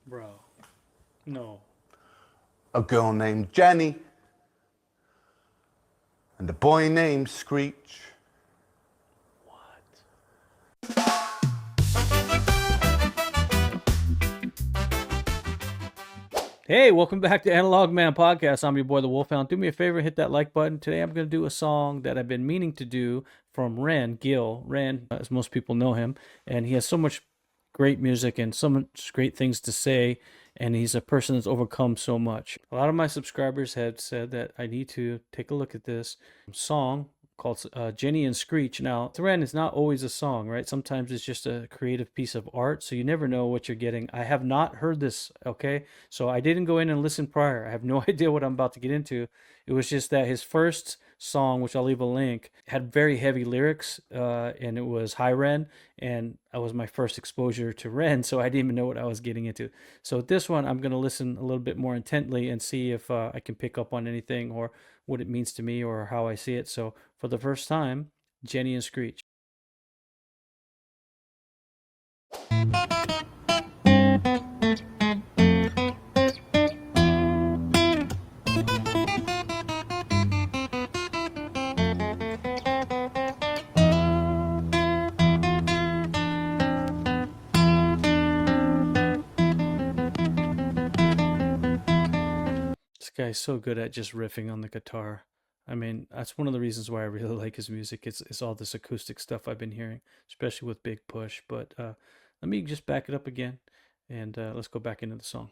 Bro. No. A girl named Jenny and a boy named Screech. Hey, welcome back to Analog Man Podcast. I'm your boy, the Wolfhound. Do me a favor, hit that like button. Today I'm going to do a song that I've been meaning to do from Gil. Ren, as most people know him, and he has so much great music and so much great things to say, and he's a person that's overcome so much. A lot of my subscribers have said that I need to take a look at this song called Jenny and Screech. Now, Ren is not always a song, right? Sometimes it's just a creative piece of art, so you never know what you're getting. I have not heard this, okay? So I didn't go in and listen prior. I have no idea what I'm about to get into. It was just that his first song, which I'll leave a link, had very heavy lyrics, and it was Hi Ren, and that was my first exposure to Ren, so I didn't even know what I was getting into. So this one, I'm going to listen a little bit more intently and see if I can pick up on anything or what it means to me or how I see it. So for the first time, Jenny and Screech. This guy's so good at just riffing on the guitar. I mean, that's one of the reasons why I really like his music. It's all this acoustic stuff I've been hearing, especially with Big Push. But let me just back it up again, and let's go back into the song.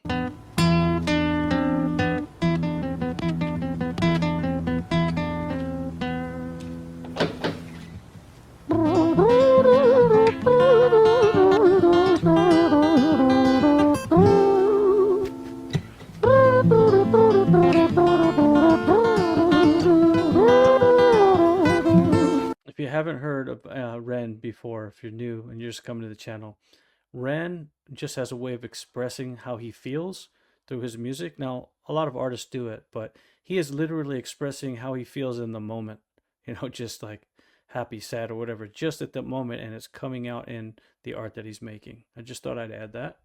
If you haven't heard of Ren before, if you're new and you're just coming to the channel, Ren just has a way of expressing how he feels through his music. Now, a lot of artists do it, but he is literally expressing how he feels in the moment, just like happy, sad, or whatever, just at the moment, and it's coming out in the art that he's making. I just thought I'd add that.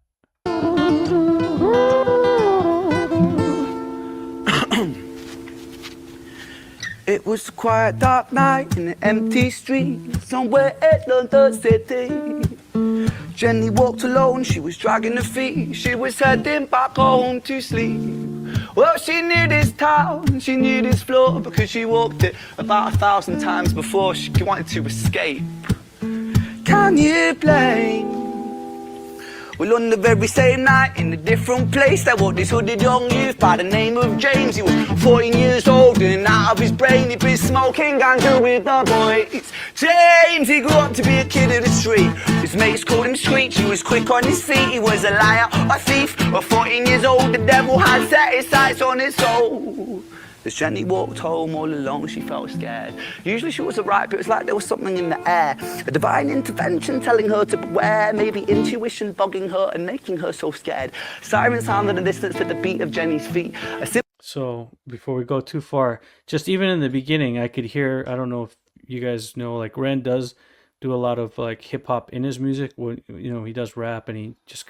It was a quiet, dark night in an empty street somewhere in London City. Jenny walked alone, she was dragging her feet. She was heading back home to sleep. Well, she knew this town, she knew this floor, because she walked it about 1,000 times before. She wanted to escape. Can you blame? Well, on the very same night, in a different place, there walked this hooded young youth by the name of James. He was 14 years old and out of his brain. He'd been smoking ganja with the boys. James, he grew up to be a kid of the street. His mates called him Screech. He was quick on his feet. He was a liar, a thief. At 14 years old, the devil had set his sights on his soul. As Jenny walked home all alone, she felt scared. Usually she was alright, but it was like there was something in the air. A divine intervention telling her to beware. Maybe intuition bugging her and making her so scared. Sirens sounded in the distance at the beat of Jenny's feet. So before we go too far, just even in the beginning, I could hear, I don't know if you guys know, like Ren does do a lot of like hip hop in his music. When, he does rap and he just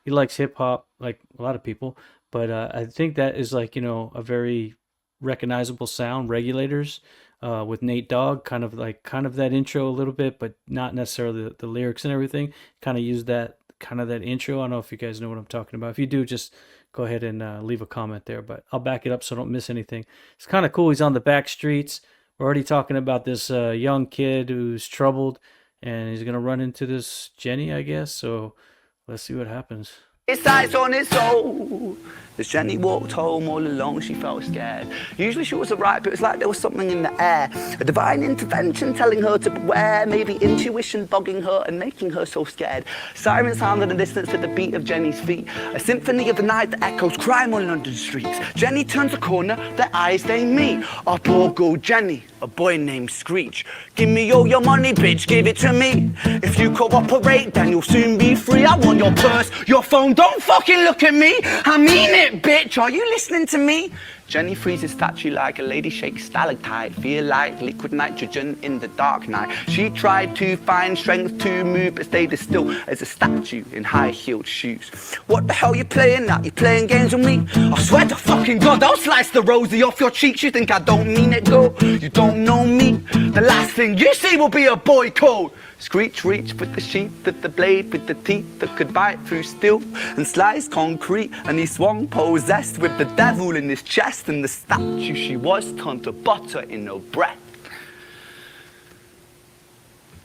he likes hip hop like a lot of people. But I think that is like, a very recognizable sound. Regulators with Nate Dogg, kind of that intro a little bit, but not necessarily the lyrics and everything. Kind of use that intro. I don't know if you guys know what I'm talking about. If you do, just go ahead and leave a comment there, but I'll back it up so I don't miss anything. It's kind of cool. He's on the back streets. We're already talking about this young kid who's troubled, and he's gonna run into this Jenny, I guess. So let's see what happens. His eyes on his soul. As Jenny walked home all alone, she felt scared. Usually she was alright, but it was like there was something in the air. A divine intervention telling her to beware. Maybe intuition bugging her and making her so scared. Sirens sounded in the distance at the beat of Jenny's feet. A symphony of the night that echoes crime on London streets. Jenny turns a corner, their eyes they meet. A poor girl Jenny, a boy named Screech. Give me all your money, bitch, give it to me. If you cooperate, then you'll soon be free. I want your purse, your phone, don't fucking look at me. I mean it, bitch, are you listening to me? Jenny freezes statue like a lady shakes stalactite. Feel like liquid nitrogen in the dark night. She tried to find strength to move, but stayed as still as a statue in high-heeled shoes. What the hell you playing at? You playing games with me? I swear to fucking God, I'll slice the rosy off your cheeks. You think I don't mean it, girl? You don't know me. The last thing you see will be a boy code. Screech reached with the sheath of the blade, with the teeth that could bite through steel and slice concrete, and he swung possessed with the devil in his chest, and the statue she was turned to butter in her breath.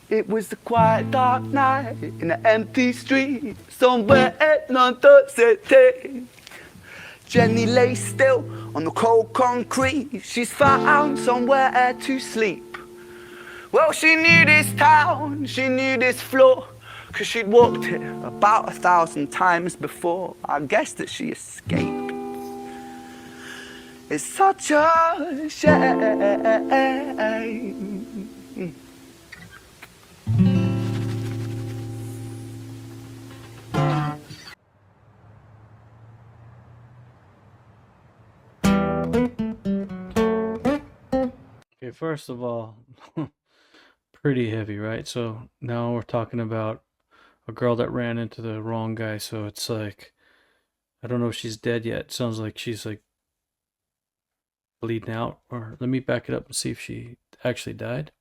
It was a quiet dark night in an empty street somewhere in London City. Jenny lay still on the cold concrete. She's found somewhere to sleep. Well, she knew this town, she knew this floor, 'cause she'd walked it about 1,000 times before. I guess that she escaped. It's such a shame. Okay, first of all, pretty heavy, right? So now we're talking about a girl that ran into the wrong guy. So it's like, I don't know if she's dead yet. Sounds like she's like bleeding out. Or let me back it up and see if she actually died.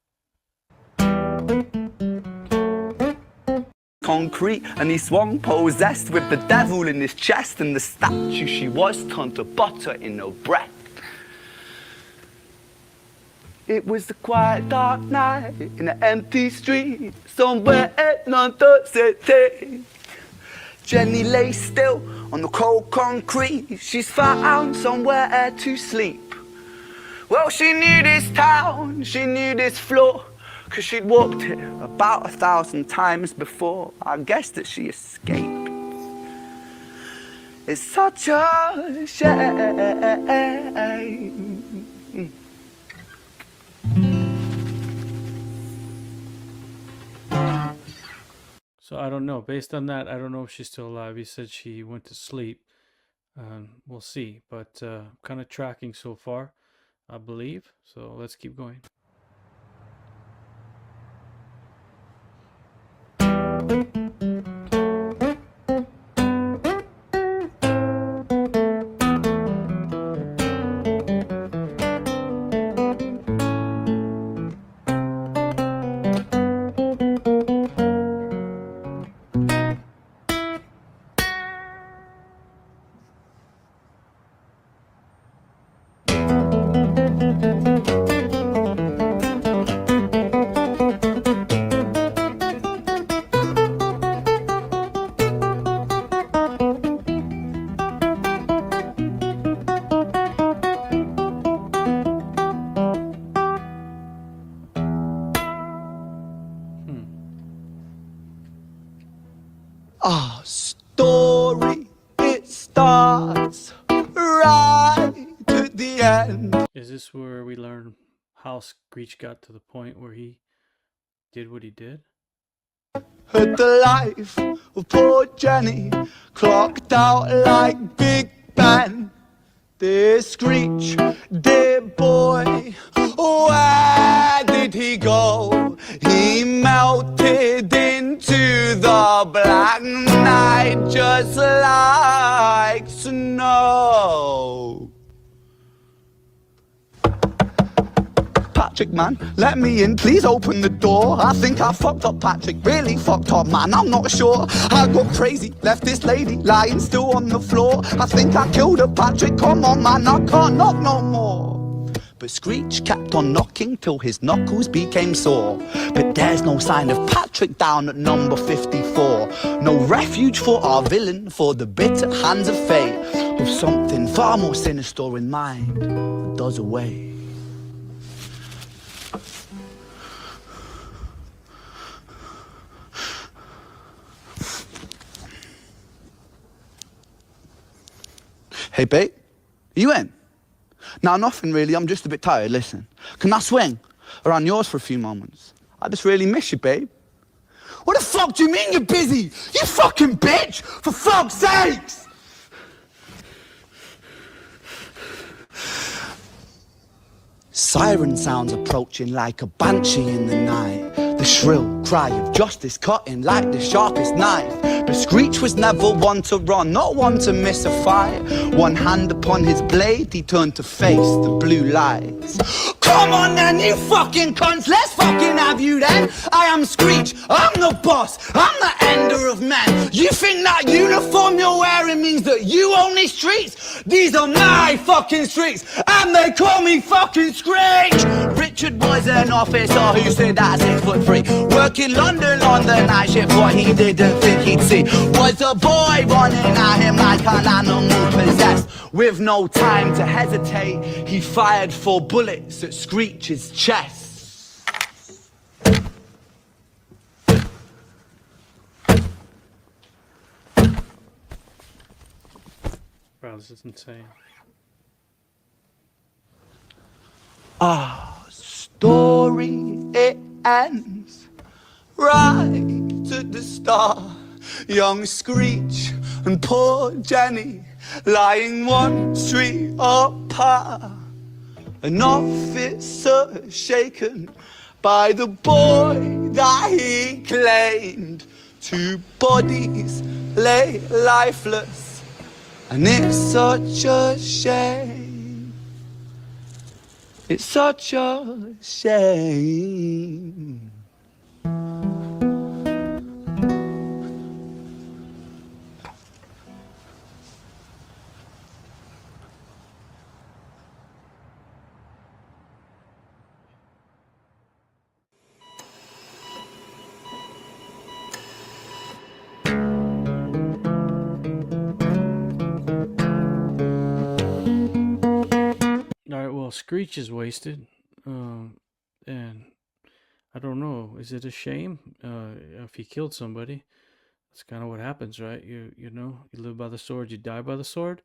Concrete, and he swung possessed with the devil in his chest, and the statue she was turned to butter in her breath. It was a quiet dark night in an empty street somewhere in London City. Jenny lay still on the cold concrete. She's found somewhere to sleep. Well, she knew this town, she knew this floor, 'cause she'd walked it about 1,000 times before. I guess that she escaped. It's such a shame. So I don't know. Based on that, I don't know if she's still alive. He said she went to sleep. We'll see. But kind of tracking so far, I believe. So let's keep going. Our story, it starts right at the end. Is this where we learn how Screech got to the point where he did what he did? Heard the life of poor Jenny clocked out like Big Ben. Dear Screech, dear boy, where did he go? He melted into the black night just like snow. Patrick, man, let me in, please open the door. I think I fucked up, Patrick, really fucked up, man, I'm not sure. I got crazy, left this lady lying still on the floor. I think I killed her, Patrick, come on, man, I can't knock no more. But Screech kept on knocking till his knuckles became sore. But there's no sign of Patrick down at number 54. No refuge for our villain, for the bitter hands of fate, with something far more sinister in mind that does away. Hey, babe, you in? Nah, nothing really, I'm just a bit tired, listen. Can I swing around yours for a few moments? I just really miss you, babe. What the fuck do you mean you're busy? You fucking bitch! For fuck's sakes! siren sounds approaching like a banshee in the night. The shrill cry of justice cutting like the sharpest knife. But Screech was never one to run, not one to miss a fight. One hand upon his blade, he turned to face the blue lights. Come on then, you fucking cunts, let's fucking have you then. I am Screech, I'm the boss, I'm the ender of men. You think that uniform you're wearing means that you own these streets? These are my fucking streets, and they call me fucking Screech. Richard was an officer who stood at 6'3", working London on the night shift. What he didn't think he'd see was a boy running at him like an animal possessed. With no time to hesitate, he fired 4 bullets at Screech's chest. Wow, this is insane. Our story, it ends right at the start. Young Screech and poor Jenny lying 1 street apart. An officer shaken by the boy that he claimed. 2 bodies lay lifeless, and it's such a shame. It's such a shame. Alright, well, Screech is wasted. And I don't know, is it a shame if he killed somebody? That's kind of what happens, right? You know, you live by the sword, you die by the sword.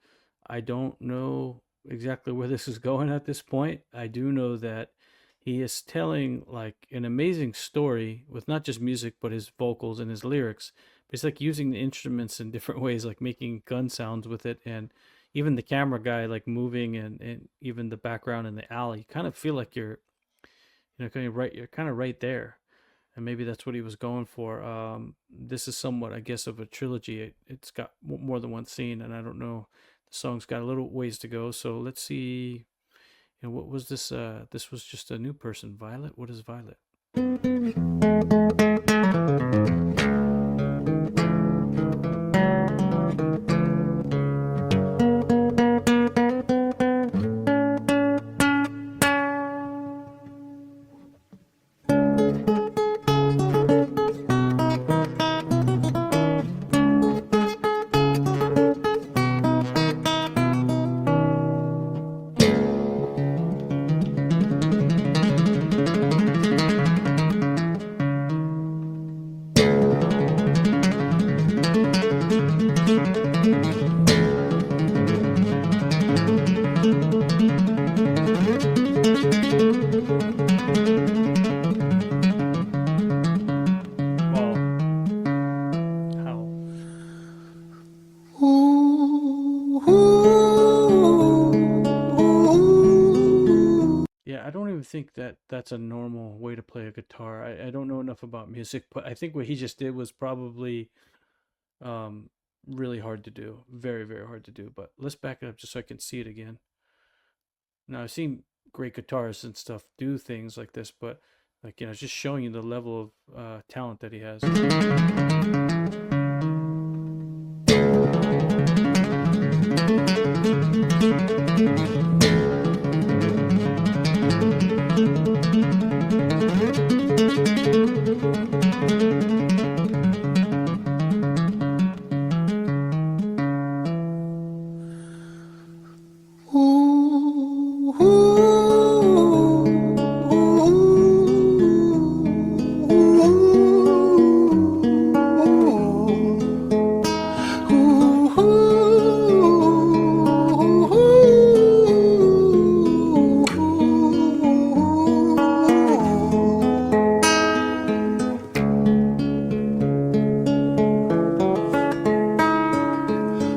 I don't know exactly where this is going at this point. I do know that he is telling like an amazing story with not just music, but his vocals and his lyrics. But it's like using the instruments in different ways, like making gun sounds with it, and even the camera guy like moving, and even the background in the alley. You kind of feel like you're, you know, you're kind of right there. And maybe that's what he was going for. This is somewhat, I guess, of a trilogy. It's got more than one scene, and I don't know. The song's got a little ways to go. So let's see. You know, what was this? This was just a new person. Violet? What is Violet? Yeah, I don't even think that that's a normal way to play a guitar. I don't know enough about music, but I think what he just did was probably really hard to do. Very, very hard to do. But let's back it up just so I can see it again. Now, I've seen great guitarists and stuff do things like this, but like, you know, it's just showing you the level of talent that he has.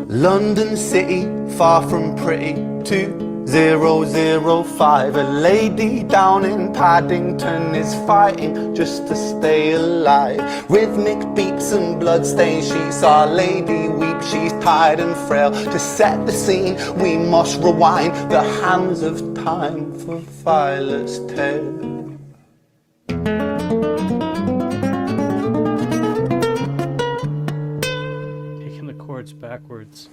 London city, far from pretty, 2 2005. A lady down in Paddington is fighting just to stay alive. Rhythmic beeps and bloodstains, she's our lady weep. She's tired and frail. To set the scene, we must rewind the hands of time for Violet's tale. Taking the chords backwards.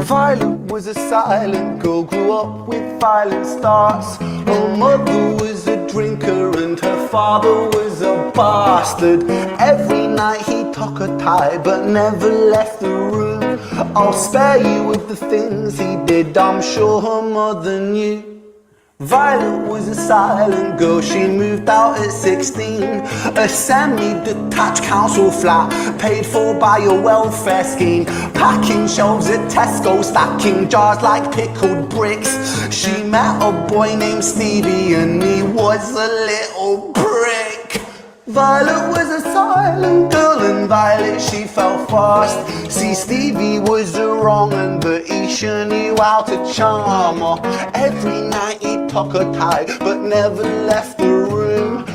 Violet was a silent girl, grew up with violent starts. Her mother was a drinker and her father was a bastard. Every night he took her tie but never left the room. I'll spare you of the things he did, I'm sure her mother knew. Violet was a silent girl, she moved out at 16. A semi-detached council flat, paid for by a welfare scheme. Packing shelves at Tesco, stacking jars like pickled bricks. She met a boy named Stevie and he was a little prick. Violet was a silent girl and Violet she fell fast. See, Stevie was a wrong un, but he sure knew how to charm her. Every night he took her tie but never left the room.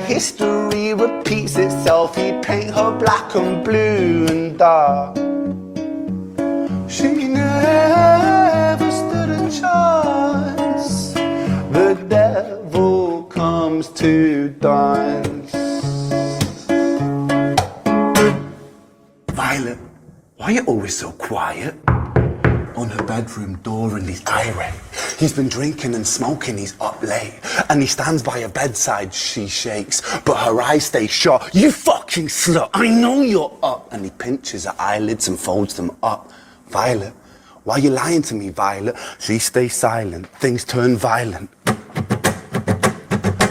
History repeats itself, he'd paint her black and blue and dark. She never stood a chance. The devil comes to dance. Violet, why are you always so quiet? On her bedroom door and he's irate. He's been drinking and smoking, he's up late. And he stands by her bedside, she shakes, but her eyes stay shut. You fucking slut, I know you're up. And he pinches her eyelids and folds them up. Violet, why are you lying to me, Violet? She stays silent, things turn violent.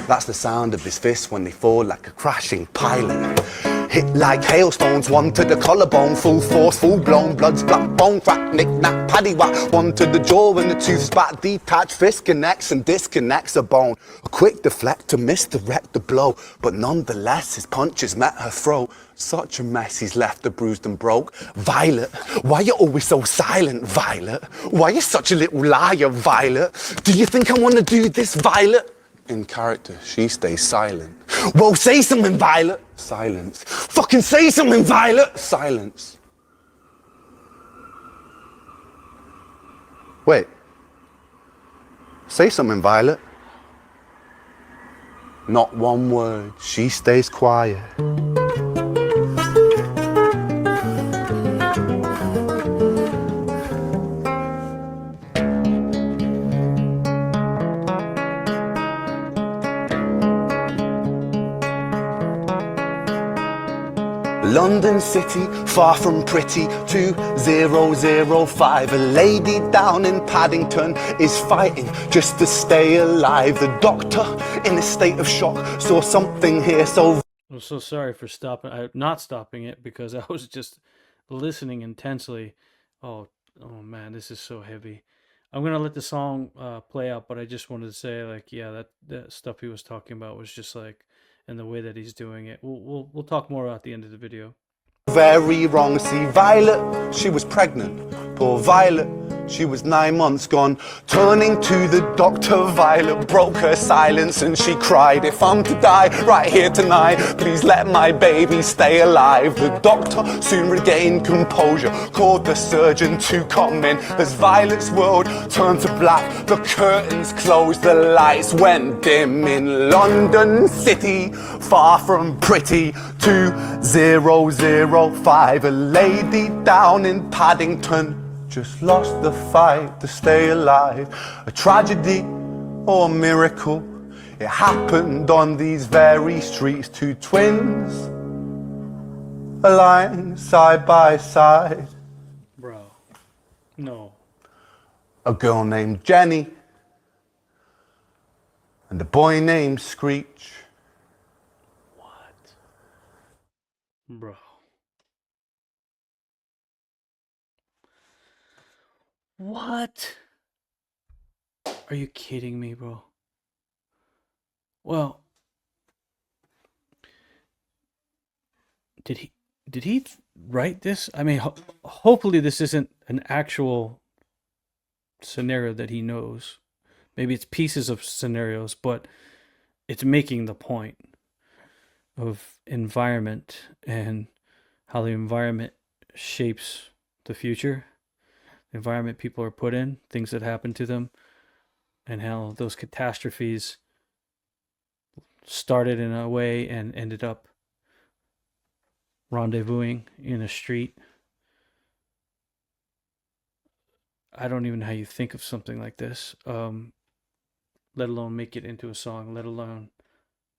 That's the sound of his fists when they fall like a crashing pilot. Hit like hailstones, one to the collarbone, full force, full blown, blood's black bone, crack, knick-knack, paddywhack, one to the jaw and the tooth spat, detached fist connects and disconnects a bone. A quick deflect to misdirect the blow, but nonetheless his punches met her throat. Such a mess he's left her bruised and broke. Violet, why you always so silent, Violet? Why you such a little liar, Violet? Do you think I want to do this, Violet? In character, she stays silent. Well, say something, Violet. Silence. Fucking say something, Violet. Silence. Wait. Say something, Violet. Not one word. She stays quiet. London City, far from pretty, 2005. A lady down in Paddington is fighting just to stay alive. The doctor, in a state of shock, saw something here so... I'm so sorry for not stopping it because I was just listening intensely. Oh man, this is so heavy. I'm gonna let the song play out, but I just wanted to say, like, yeah, that stuff he was talking about was just like, and the way that he's doing it. We'll talk more at the end of the video. Very wrong. See, Violet, she was pregnant. Poor Violet, she was 9 months gone. Turning to the doctor, Violet broke her silence and she cried, if I'm to die right here tonight, please let my baby stay alive. The doctor soon regained composure, called the surgeon to come in. As Violet's world turned to black, the curtains closed, the lights went dim. In London City, far from pretty, 2005. A lady down in Paddington just lost the fight to stay alive. A tragedy or a miracle, it happened on these very streets. Two twins aligned side by side. Bro, no. A girl named Jenny and a boy named Screech. What? Bro. What? Are you kidding me, bro? Well, did he did he write this? I mean, hopefully this isn't an actual scenario that he knows. Maybe it's pieces of scenarios, but it's making the point of environment and how the environment shapes the future. The environment people are put in, things that happen to them, and how those catastrophes started in a way and ended up rendezvousing in a street. I don't even know how you think of something like this, let alone make it into a song, let alone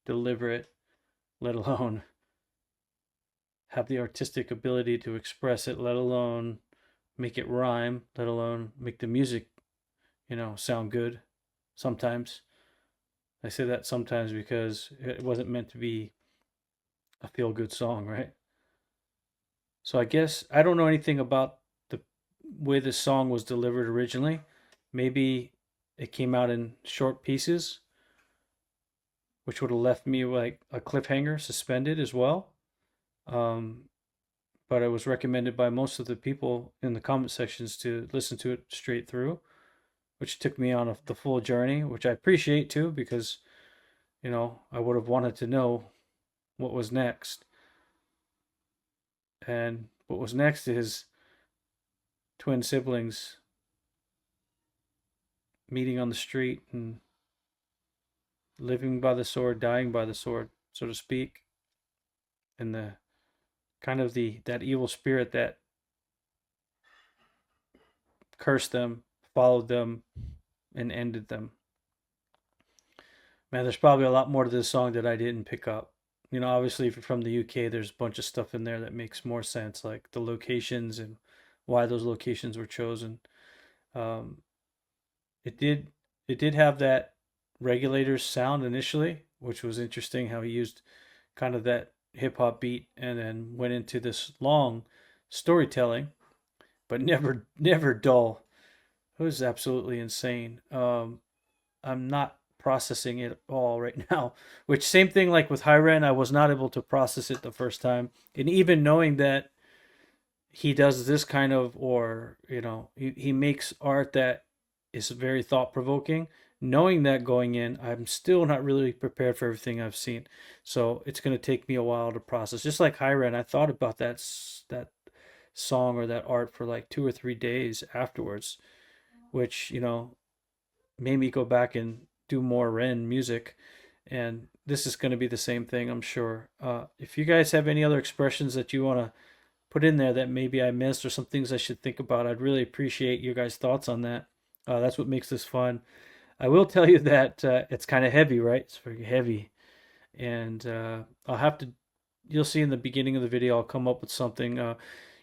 deliver it, let alone have the artistic ability to express it, let alone make it rhyme, let alone make the music, sound good sometimes. I say that sometimes because it wasn't meant to be a feel good song, right? So I guess I don't know anything about the way this song was delivered originally. Maybe it came out in short pieces, which would have left me like a cliffhanger suspended as well. Um, but it was recommended by most of the people in the comment sections to listen to it straight through, which took me on the full journey, which I appreciate too, because, I would have wanted to know what was next. And what was next is twin siblings meeting on the street and living by the sword, dying by the sword, so to speak. And the kind of that evil spirit that cursed them, followed them, and ended them. Man, there's probably a lot more to this song that I didn't pick up. Obviously from the UK, there's a bunch of stuff in there that makes more sense, like the locations and why those locations were chosen. Um, it did it did have that regulators sound initially, which was interesting how he used kind of that hip hop beat and then went into this long storytelling, but never dull. It was absolutely insane. I'm not processing it all right now. Which same thing like with Hyren, I was not able to process it the first time, and even knowing that he does this kind of, or he makes art that is very thought provoking. Knowing that going in, I'm still not really prepared for everything I've seen, so it's going to take me a while to process. Just like Hyren, I thought about that song or that art for like 2 or 3 days afterwards, which made me go back and do more Ren music. And this is going to be the same thing, I'm sure. If you guys have any other expressions that you want to put in there that maybe I missed or some things I should think about, I'd really appreciate your guys' thoughts on that. That's what makes this fun. I will tell you that it's kind of heavy, right? It's very heavy. And I'll have to, you'll see in the beginning of the video, I'll come up with something.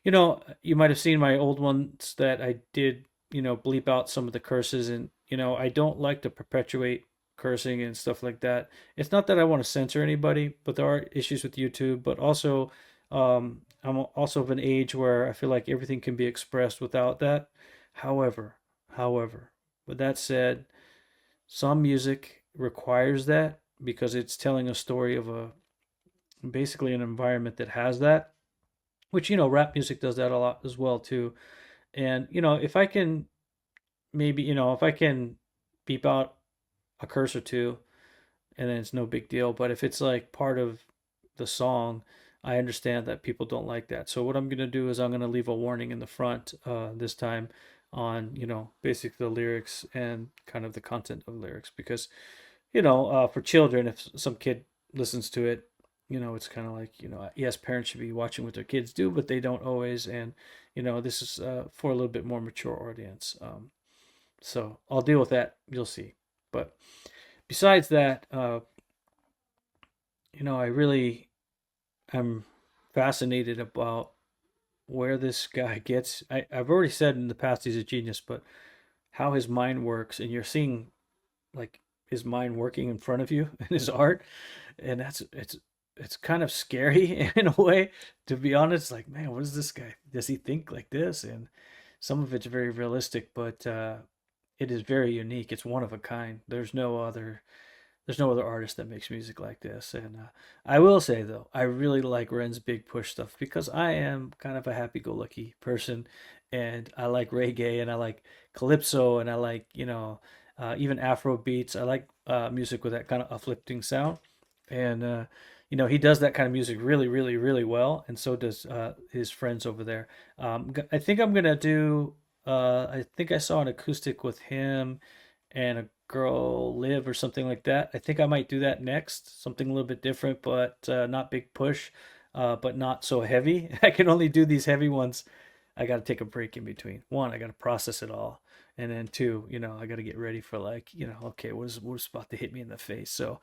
You might have seen my old ones that I did, bleep out some of the curses. And, I don't like to perpetuate cursing and stuff like that. It's not that I want to censor anybody, but there are issues with YouTube. But also, I'm also of an age where I feel like everything can be expressed without that. However, with that said, some music requires that because it's telling a story of basically an environment that has that, which rap music does that a lot as well too. And if I can maybe if I can beep out a curse or two, and then it's no big deal. But if it's like part of the song, I understand that people don't like that. So what I'm gonna do is I'm gonna leave a warning in the front this time on basically the lyrics and kind of the content of lyrics, because for children, if some kid listens to it, it's kind of like, yes, parents should be watching what their kids do, but they don't always. And this is for a little bit more mature audience. So I'll deal with that. You'll see. But besides that, I really am fascinated about where this guy gets. I've already said in the past he's a genius, but how his mind works, and you're seeing like his mind working in front of you in his art, and it's kind of scary in a way, to be honest. Like, man, what is this guy? Does he think like this? And some of it's very realistic, but it is very unique. It's one of a kind. There's no other artist that makes music like this. And I will say though, I really like Ren's Big Push stuff because I am kind of a happy-go-lucky person, and I like reggae and I like calypso and I like even Afro beats. I like music with that kind of uplifting sound, and he does that kind of music really, really, really well, and so does his friends over there. I think I'm gonna do. I think I saw an acoustic with him and a girl live or something like that. I think I might do that next. Something a little bit different, but not Big Push, but not so heavy. I can only do these heavy ones. I got to take a break in between. One, I got to process it all, and then two, I got to get ready for okay, what's about to hit me in the face. So,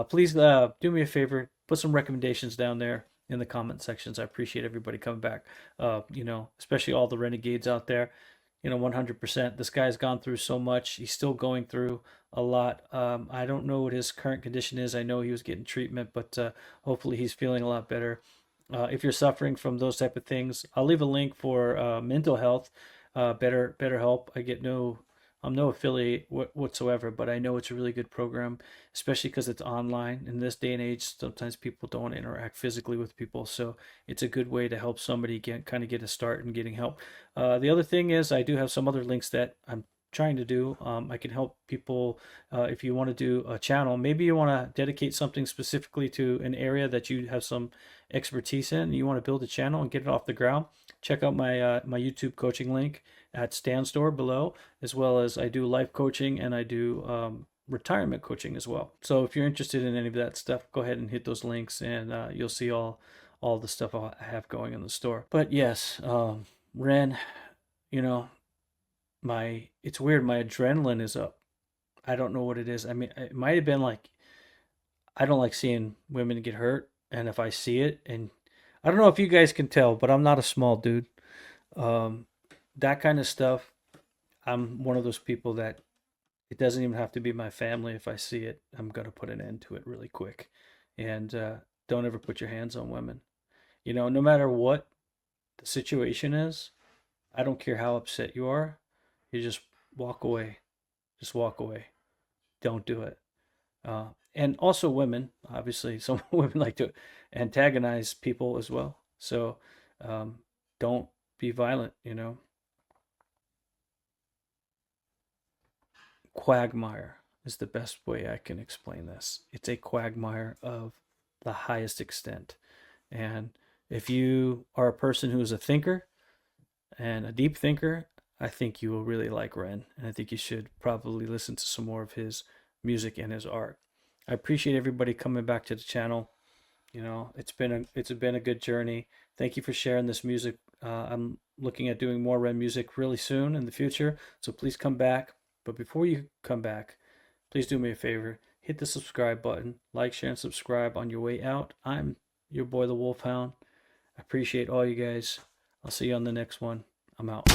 please do me a favor, put some recommendations down there in the comment sections. I appreciate everybody coming back. Especially all the renegades out there. 100%. This guy's gone through so much. He's still going through a lot. I don't know what his current condition is. I know he was getting treatment, but hopefully he's feeling a lot better. If you're suffering from those type of things, I'll leave a link for mental health, better help. I'm no affiliate whatsoever, but I know it's a really good program, especially because it's online. In this day and age, sometimes people don't interact physically with people, so it's a good way to help somebody get a start in getting help. The other thing is I do have some other links that I'm trying to do. I can help people if you want to do a channel. Maybe you want to dedicate something specifically to an area that you have some expertise in. You want to build a channel and get it off the ground. Check out my my YouTube coaching link at Stan Store below, as well as I do life coaching and I do retirement coaching as well. So if you're interested in any of that stuff, go ahead and hit those links, and you'll see all the stuff I have going in the store. But yes, Ren, it's weird. My adrenaline is up. I don't know what it is. I mean, it might have been like I don't like seeing women get hurt, and if I see it, and I don't know if you guys can tell, but I'm not a small dude. That kind of stuff, I'm one of those people that it doesn't even have to be my family. If I see it, I'm gonna put an end to it really quick. And don't ever put your hands on women. No matter what the situation is, I don't care how upset you are. You just walk away. Just walk away. Don't do it. And also women, obviously, some women like to antagonize people as well. So don't be violent. Quagmire is the best way I can explain this. It's a quagmire of the highest extent. And if you are a person who is a thinker and a deep thinker, I think you will really like Ren. And I think you should probably listen to some more of his music and his art. I appreciate everybody coming back to the channel. It's been a good journey. Thank you for sharing this music. I'm looking at doing more Ren music really soon in the future. So please come back. But before you come back, please do me a favor. Hit the subscribe button. Like, share, and subscribe on your way out. I'm your boy, the Wolfhound. I appreciate all you guys. I'll see you on the next one. I'm out.